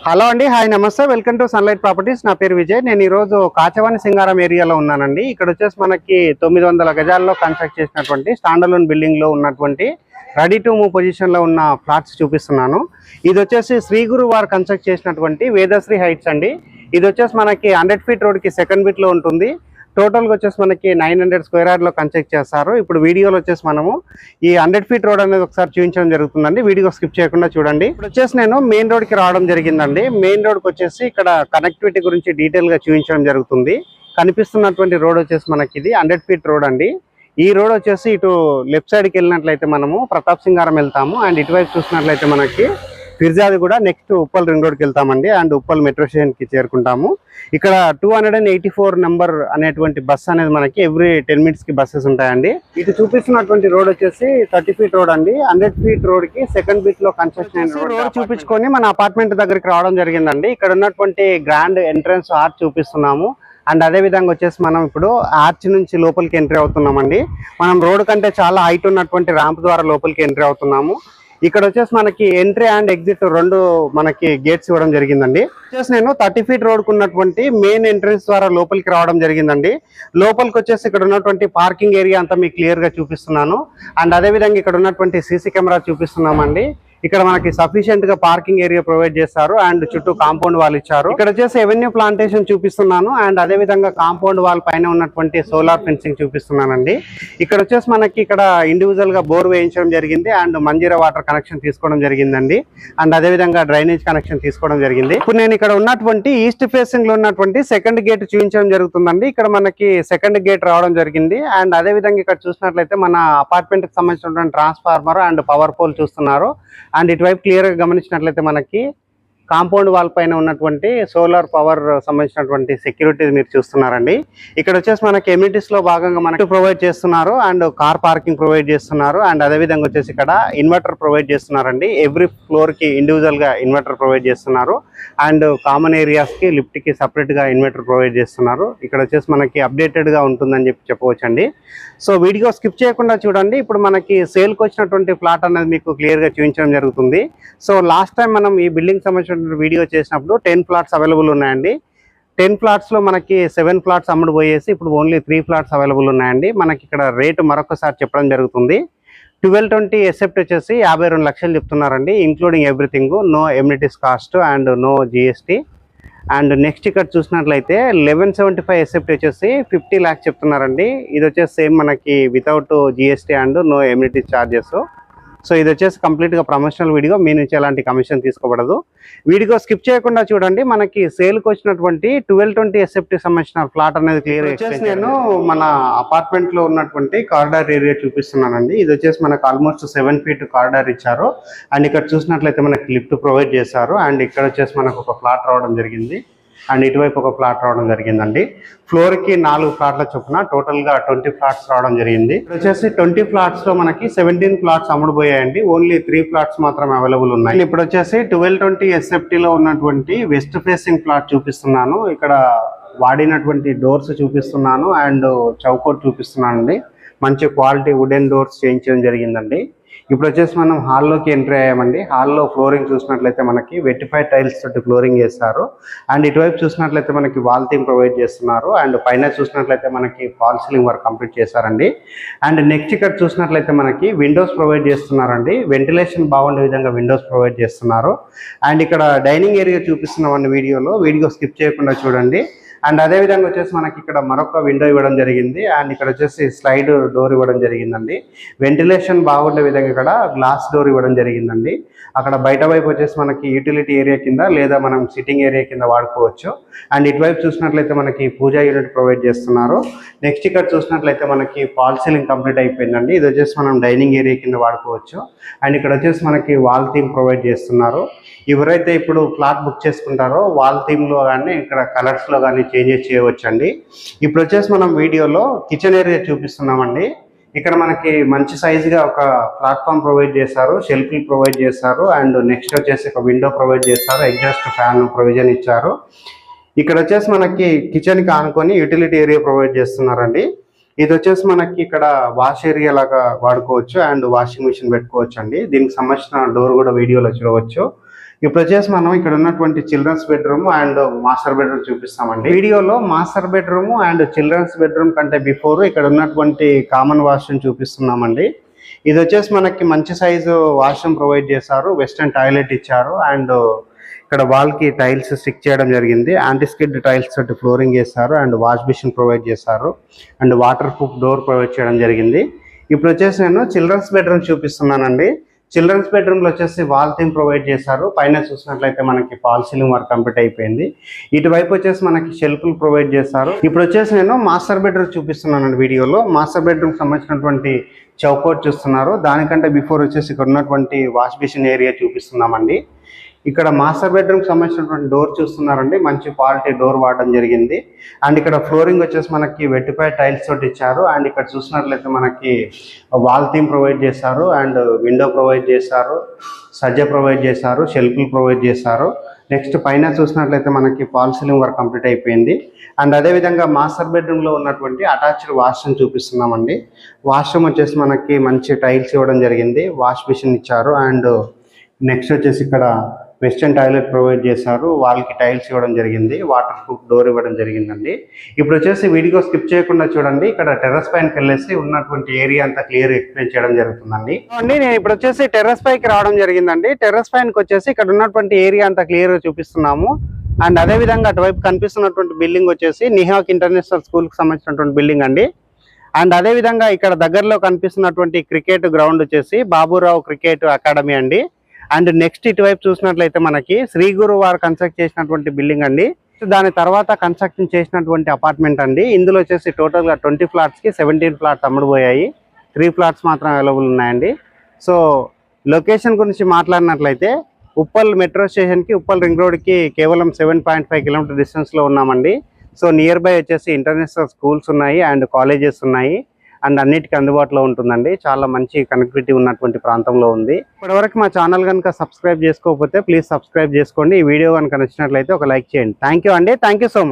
Hello అండి, hi నమస్తే, welcome to sunlight properties. నా పేరు విజయ్. నేను ఈరోజు కాచవాని సింగారం ఏరియాలో ఉన్నానండి. ఇక్కడ వచ్చేసి మనకి 900 గజాల్లో కన్స్ట్రక్ట్ చేసినటువంటి స్టాండర్లోన్ బిల్డింగ్లో ఉన్నటువంటి రెడీ టు మూవ్ పొజిషన్లో ఉన్న ఫ్లాట్స్ చూపిస్తున్నాను. ఇది వచ్చేసి శ్రీ గురు వారు కన్స్ట్రక్ట్ చేసినటువంటి వేదశ్రీ హైట్స్ అండి. ఇది వచ్చేసి మనకి 100 ఫీట్ రోడ్కి సెకండ్ బిట్లో ఉంటుంది. టోటల్గా వచ్చేసి మనకి 900 స్క్వేర్ యార్డ్లో కన్స్ట్రక్ట్ చేస్తారు. ఇప్పుడు వీడియోలో వచ్చేసి మనము ఈ 100 ఫీట్ రోడ్ అనేది ఒకసారి చూపించడం జరుగుతుందండి. వీడియో స్కిప్ చేయకుండా చూడండి. ఇప్పుడు వచ్చేసి నేను మెయిన్ రోడ్కి రావడం జరిగిందండి. మెయిన్ రోడ్కి వచ్చేసి ఇక్కడ కనెక్టివిటీ గురించి డీటెయిల్గా చూపించడం జరుగుతుంది. కనిపిస్తున్నటువంటి రోడ్ వచ్చేసి మనకి ఇది 100 ఫీట్ రోడ్ అండి. ఈ రోడ్ వచ్చేసి ఇటు లెఫ్ట్ సైడ్కి వెళ్ళినట్లయితే మనము ప్రతాప్ సింగారం వెళ్తాము. అండ్ ఇటువైపు చూసినట్లయితే మనకి ఫిర్జాది కూడా నెక్స్ట్ ఉప్పల్ రింగ్ రోడ్కి వెళ్తామండి. అండ్ ఉప్పల్ మెట్రో స్టేషన్కి చేరుకుంటాము. ఇక్కడ 284 నెంబర్ అనేటువంటి బస్ అనేది మనకి ఎవ్రీ 10 మినిట్స్కి బస్సెస్ ఉంటాయండి. ఇటు చూపిస్తున్నటువంటి రోడ్ వచ్చేసి 30 ఫీట్ రోడ్ అండి. 100 ఫీట్ రోడ్కి సెకండ్ బిట్లో కన్స్ట్రక్షన్ అయిన రోడ్ చూపించుకొని మన అపార్ట్మెంట్ దగ్గరికి రావడం జరిగిందండి. ఇక్కడ ఉన్నటువంటి గ్రాండ్ ఎంట్రన్స్ ఆర్చ్ చూపిస్తున్నాము. అండ్ అదే విధంగా వచ్చేసి మనం ఇప్పుడు ఆర్చ్ నుంచి లోపలికి ఎంట్రీ అవుతున్నామండి. మనం రోడ్ కంటే చాలా హైట్ ఉన్నటువంటి ర్యాంప్ ద్వారా లోపలికి ఎంట్రీ అవుతున్నాము. ఇక్కడ వచ్చేసి మనకి ఎంట్రీ అండ్ ఎగ్జిట్ రెండు మనకి గేట్స్ ఇవ్వడం జరిగిందండి. వచ్చేసి నేను 30 ఫీట్ రోడ్కు ఉన్నటువంటి మెయిన్ ఎంట్రన్స్ ద్వారా లోపలికి రావడం జరిగిందండి. లోపలికి వచ్చేసి ఇక్కడ ఉన్నటువంటి పార్కింగ్ ఏరియా అంతా మీకు క్లియర్ గా చూపిస్తున్నాను. అండ్ అదే విధంగా ఇక్కడ ఉన్నటువంటి సీసీ కెమెరా చూపిస్తున్నామండి. ఇక్కడ మనకి సఫిషియెంట్ గా పార్కింగ్ ఏరియా ప్రొవైడ్ చేస్తారు. అండ్ చుట్టూ కాంపౌండ్ వాల్ ఇచ్చారు. ఇక్కడ వచ్చేసి ఎవెన్యూ ప్లాంటేషన్ చూపిస్తున్నాను. అండ్ అదే విధంగా కాంపౌండ్ వాల్ పైన ఉన్నటువంటి సోలార్ ఫెన్సింగ్ చూపిస్తున్నానండి. ఇక్కడ వచ్చేసి మనకి ఇక్కడ ఇండివిజువల్ గా బోర్ వేయించడం జరిగింది. అండ్ మంజీరా వాటర్ కనెక్షన్ తీసుకోవడం జరిగిందండి. అండ్ అదే విధంగా డ్రైనేజ్ కనెక్షన్ తీసుకోవడం జరిగింది. ఇప్పుడు నేను ఇక్కడ ఉన్నటువంటి ఈస్ట్ ఫేసింగ్ లో ఉన్నటువంటి సెకండ్ గేట్ చూపించడం జరుగుతుందండి. ఇక్కడ మనకి సెకండ్ గేట్ రావడం జరిగింది. అండ్ అదే విధంగా ఇక్కడ చూసినట్లయితే మన అపార్ట్మెంట్ కి సంబంధించినటువంటి ట్రాన్స్ఫార్మర్ అండ్ పవర్ పోల్ చూస్తున్నారు. అండ్ ఇటువైపు క్లియర్ గా గమనించినట్లయితే మనకి కాంపౌండ్ వాల్ పైన ఉన్నటువంటి సోలార్ పవర్ సంబంధించినటువంటి సెక్యూరిటీ మీరు చూస్తున్నారండి. ఇక్కడ వచ్చేసి మనకి ఎమ్యూనిటీస్ లో భాగంగా మనకి ప్రొవైడ్ చేస్తున్నారు. అండ్ కార్ పార్కింగ్ ప్రొవైడ్ చేస్తున్నారు. అండ్ అదే విధంగా వచ్చేసి ఇక్కడ ఇన్వర్టర్ ప్రొవైడ్ చేస్తున్నారండి. ఎవ్రీ ఫ్లోర్ కి ఇండివిజువల్ గా ఇన్వర్టర్ ప్రొవైడ్ చేస్తున్నారు. అండ్ కామన్ ఏరియాస్ కి లిఫ్ట్ కి సపరేట్ గా ఇన్వర్టర్ ప్రొవైడ్ చేస్తున్నారు. ఇక్కడ వచ్చేసి మనకి అప్డేటెడ్ గా ఉంటుందని చెప్పవచ్చండి. సో వీడియో స్కిప్ చేయకుండా చూడండి. ఇప్పుడు మనకి సేల్కి వచ్చినటువంటి ఫ్లాట్ అనేది మీకు క్లియర్ గా చూపించడం జరుగుతుంది. సో లాస్ట్ టైం మనం ఈ బిల్డింగ్ సంబంధించిన వీడియో చేసినప్పుడు 10 ఫ్లాట్స్ అవైలబుల్ ఉన్నాయండి. 10 ఫ్లాట్స్ లో మనకి 7 ఫ్లాట్స్ అమ్ముడు పోయేసి ఇప్పుడు ఓన్లీ 3 ఫ్లాట్స్ అవైలబుల్ ఉన్నాయండి. మనకి ఇక్కడ రేటు మరొకసారి చెప్పడం జరుగుతుంది. 1220 ఎసెప్ట్ వచ్చేసి 52 లక్షలు చెప్తున్నారండి, including everything, no amenities cost and no GST. And next ఇక్కడ చూసినట్లయితే 1175 ఎసెప్ట్ వచ్చేసి 50 లాక్స్ చెప్తున్నారండి. ఇది వచ్చేసి సేమ్ మనకి without GST and no amenities charges. So ఇది వచ్చేసి కంప్లీట్ గా ప్రమోషనల్ వీడియో, మీ నుంచి ఎలాంటి కమిషన్ తీసుకోబడదు. వీడియో స్కిప్ చేయకుండా చూడండి. మనకి సేల్కి వచ్చినటువంటి 1220 ఎసెప్ట్ సంబంధించిన ఫ్లాట్ అనేది క్లియర్ వచ్చేసి నేను మన అపార్ట్మెంట్ లో ఉన్నటువంటి కారిడార్ ఏరియా చూపిస్తున్నానండి. ఇది వచ్చేసి మనకు ఆల్మోస్ట్ 7 ఫీట్ కారిడార్ ఇచ్చారు. అండ్ ఇక్కడ చూసినట్లయితే మనకి లిఫ్ట్ ప్రొవైడ్ చేశారు. అండ్ ఇక్కడ వచ్చేసి మనకు ఒక ఫ్లాట్ రావడం జరిగింది. అండ్ ఇటువైపు ఒక ఫ్లాట్ రావడం జరిగిందండి. ఫ్లోర్ కి 4 ఫ్లాట్ల చొప్పున టోటల్ గా 20 ఫ్లాట్స్ రావడం జరిగింది. ఇక్కడ వచ్చేసి 20 ఫ్లాట్స్ లో మనకి 17 ఫ్లాట్స్ అమ్ముడుపోయాయండి. ఓన్లీ 3 ఫ్లాట్స్ మాత్రమే అవైలబుల్ ఉన్నాయి. ఇప్పుడు వచ్చేసి 1220 ఎస్ఎఫ్టీ లో ఉన్నటువంటి వెస్ట్ ఫేసింగ్ ఫ్లాట్ చూపిస్తున్నాను. ఇక్కడ వాడినటువంటి డోర్స్ చూపిస్తున్నాను. అండ్ చౌకోట్ చూపిస్తున్నాను అండి. మంచి క్వాలిటీ వుడెన్ డోర్స్ చేయించడం జరిగిందండి. ఇప్పుడు వచ్చేసి మనం హాల్లోకి ఎంట్రీ అయ్యామండి. హాల్లో ఫ్లోరింగ్ చూసినట్లయితే మనకి వెట్టిఫైడ్ టైల్స్ తోటి ఫ్లోరింగ్ చేస్తారు. అండ్ ఇటువైపు చూసినట్లయితే మనకి వాల్ థీమ్ ప్రొవైడ్ చేస్తున్నారు. అండ్ పైన చూసినట్లయితే మనకి ఫాల్ సీలింగ్ వర్క్ కంప్లీట్ చేశారండి. అండ్ నెక్స్ట్ ఇక్కడ చూసినట్లయితే మనకి విండోస్ ప్రొవైడ్ చేస్తున్నారండి. వెంటిలేషన్ బాగుండే విధంగా విండోస్ ప్రొవైడ్ చేస్తున్నారు. అండ్ ఇక్కడ డైనింగ్ ఏరియా చూపిస్తున్నామండి. వీడియో స్కిప్ చేయకుండా చూడండి. అండ్ అదే విధంగా వచ్చేసి మనకి ఇక్కడ మరొక విండో ఇవ్వడం జరిగింది. అండ్ ఇక్కడ వచ్చేసి స్లైడ్ డోర్ ఇవ్వడం జరిగిందండి. వెంటిలేషన్ బాగుండే విధంగా ఇక్కడ గ్లాస్ డోర్ ఇవ్వడం జరిగిందండి. అక్కడ బయట వైపు వచ్చేసి మనకి యూటిలిటీ ఏరియా కింద లేదా మనం సిట్టింగ్ ఏరియా కింద వాడుకోవచ్చు. అండ్ ఇటువైపు చూసినట్లయితే మనకి పూజా యూనిట్ ప్రొవైడ్ చేస్తున్నారు. నెక్స్ట్ ఇక్కడ చూసినట్లయితే మనకి ఫాల్ సీలింగ్ కంప్లీట్ అయిపోయిందండి. ఇది వచ్చేసి మనం డైనింగ్ ఏరియా కింద వాడుకోవచ్చు. అండ్ ఇక్కడ వచ్చేసి మనకి వాల్ థీమ్ ప్రొవైడ్ చేస్తున్నారు. ఎవరైతే ఇప్పుడు ఫ్లాట్ బుక్ చేసుకుంటారో వాల్ థీమ్ లో కానీ ఇక్కడ కలర్స్ లో కానీ చేంజెస్ చేయవచ్చు అండి. ఇప్పుడు వచ్చేసి మనం వీడియోలో కిచెన్ ఏరియా చూపిస్తున్నామండి. ఇక్కడ మనకి మంచి సైజుగా ఒక ప్లాట్ఫామ్ ప్రొవైడ్ చేశారు, షెల్ఫ్లు ప్రొవైడ్ చేశారు. అండ్ నెక్స్ట్ వచ్చేసి ఒక విండో ప్రొవైడ్ చేస్తారు, ఎగ్జాస్ట్ ఫ్యాన్ ప్రొవిజన్ ఇచ్చారు. ఇక్కడ వచ్చేసి మనకి కిచెన్ కి ఆనుకొని యూటిలిటీ ఏరియా ప్రొవైడ్ చేస్తున్నారండి. ఇది వచ్చేసి మనకి ఇక్కడ వాష్ ఏరియా లాగా వాడుకోవచ్చు. అండ్ వాషింగ్ మిషన్ పెట్టుకోవచ్చు అండి. దీనికి సంబంధించిన డోర్ కూడా వీడియోలో చూడవచ్చు. ఇప్పుడు వచ్చేసి మనం ఇక్కడ ఉన్నటువంటి children's bedroom and master bedroom చూపిస్తామండి. వీడియోలో master bedroom and children's bedroom కంటే బిఫోర్ ఇక్కడ ఉన్నటువంటి కామన్ వాష్రూమ్ చూపిస్తున్నామండి. ఇది వచ్చేసి మనకి మంచి సైజు వాష్రూమ్ ప్రొవైడ్ చేశారు, వెస్టర్న్ టాయిలెట్ ఇచ్చారు అండ్ ఇక్కడ వాల్ కి టైల్స్ స్టిక్ చేయడం జరిగింది. యాంటీ స్కిడ్ టైల్స్ తోటి ఫ్లోరింగ్ చేశారు అండ్ వాష్ బేసిన్ ప్రొవైడ్ చేశారు and waterproof door provide చేయడం జరిగింది. ఇప్పుడు వచ్చేసి నేను చిల్డ్రన్స్ బెడ్రూమ్ చూపిస్తున్నానండి. చిల్డ్రన్స్ బెడ్రూమ్ లో వచ్చేసి వాల్ థీమ్ ప్రొవైడ్ చేశారు. పైన చూసినట్లయితే మనకి ఫాల్ సీలింగ్ వర్క్ కంప్లీట్ అయిపోయింది. ఇటువైపు వచ్చేసి మనకి షెల్ఫ్లు ప్రొవైడ్ చేశారు. ఇప్పుడు వచ్చేసి నేను మాస్టర్ బెడ్రూమ్ చూపిస్తున్నాను వీడియోలో. మాస్టర్ బెడ్రూమ్ సంబంధించినటువంటి చౌకోట్ చూస్తున్నారు. దానికంటే బిఫోర్ వచ్చేసి ఇక్కడ ఉన్నటువంటి వాష్ బేసిన్ ఏరియా చూపిస్తున్నామండి. ఇక్కడ మాస్టర్ బెడ్రూమ్ సంబంధించినటువంటి డోర్ చూస్తున్నారండి, మంచి క్వాలిటీ డోర్ వాడడం జరిగింది. అండ్ ఇక్కడ ఫ్లోరింగ్ వచ్చేసి మనకి వెట్టిఫై టైల్స్ తోటి ఇచ్చారు. అండ్ ఇక్కడ చూసినట్లయితే మనకి వాల్ థీమ్ ప్రొవైడ్ చేశారు అండ్ విండో ప్రొవైడ్ చేశారు, సజ్జ ప్రొవైడ్ చేశారు, షెల్ఫ్లు ప్రొవైడ్ చేశారు. నెక్స్ట్ పైన చూసినట్లయితే మనకి ఫాల్ సీలింగ్ వర్క్ కంప్లీట్ అయిపోయింది. అండ్ అదేవిధంగా మాస్టర్ బెడ్రూమ్లో ఉన్నటువంటి అటాచ్డ్ వాష్రూమ్ చూపిస్తున్నామండి. వాష్రూమ్ వచ్చేసి మనకి మంచి టైల్స్ ఇవ్వడం జరిగింది, వాష్ బేసిన్ ఇచ్చారు అండ్ నెక్స్ట్ వచ్చేసి ఇక్కడ వెస్టర్న్ టాయిలెట్ ప్రొవైడ్ చేశారు, వాళ్ళకి టైల్స్ ఇవ్వడం జరిగింది, వాటర్ ప్రూఫ్ డోర్ ఇవ్వడం జరిగిందండి. ఇప్పుడు వచ్చేసి వీడియో స్కిప్ చేయకుండా చూడండి. ఇక్కడ టెర్రస్ పైనకి వెళ్ళేసి ఉన్నటువంటి ఏరియా అంతా క్లియర్ ఎక్స్ప్లెయిన్ చేయడం జరుగుతుందండి. నేను ఇప్పుడు వచ్చేసి టెర్రస్ పైకి రావడం జరిగిందండి. టెర్రస్ పైనకి వచ్చేసి ఇక్కడ ఉన్నటువంటి ఏరియా అంతా క్లియర్ గా చూపిస్తున్నాము. అండ్ అదేవిధంగా అటువైపు కనిపిస్తున్నటువంటి బిల్డింగ్ వచ్చేసి నిహాక్ ఇంటర్నేషనల్ స్కూల్ కి సంబంధించినటువంటి బిల్డింగ్ అండి. అండ్ అదేవిధంగా ఇక్కడ దగ్గరలో కనిపిస్తున్నటువంటి క్రికెట్ గ్రౌండ్ వచ్చేసి బాబురావు క్రికెట్ అకాడమీ అండి. అండ్ నెక్స్ట్ ఇటువైపు చూసినట్లయితే మనకి శ్రీ గురు వారు కన్స్ట్రక్ట్ చేసినటువంటి బిల్డింగ్ అండి. దాని తర్వాత కన్స్ట్రక్షన్ చేసినటువంటి అపార్ట్మెంట్ అండి. ఇందులో వచ్చేసి టోటల్ గా 20 ఫ్లాట్స్ కి 17 ఫ్లాట్స్ అమ్ముడుపోయాయి, 3 ఫ్లాట్స్ మాత్రం అవైలబుల్ ఉన్నాయండి. సో లొకేషన్ గురించి మాట్లాడినట్లయితే ఉప్పల్ మెట్రో స్టేషన్ కి, ఉప్పల్ రింగ్ రోడ్ కి కేవలం 7.5 కిలోమీటర్ డిస్టెన్స్ లో ఉన్నామండి. సో నియర్ బై వచ్చేసి ఇంటర్నేషనల్ స్కూల్స్ ఉన్నాయి అండ్ కాలేజెస్ ఉన్నాయి అండ్ అన్నిటికీ అందుబాటులో ఉంటుందండి. చాలా మంచి కనెక్టివిటీ ఉన్నటువంటి ప్రాంతంలో ఉంది. ఇప్పటివరకు మా ఛానల్ కనుక సబ్స్క్రైబ్ చేసుకోకపోతే ప్లీజ్ సబ్స్క్రైబ్ చేసుకోండి. ఈ వీడియో కనుక నచ్చినట్లయితే ఒక లైక్ చేయండి. థ్యాంక్ యూ అండి, థ్యాంక్ యూ సో మచ్.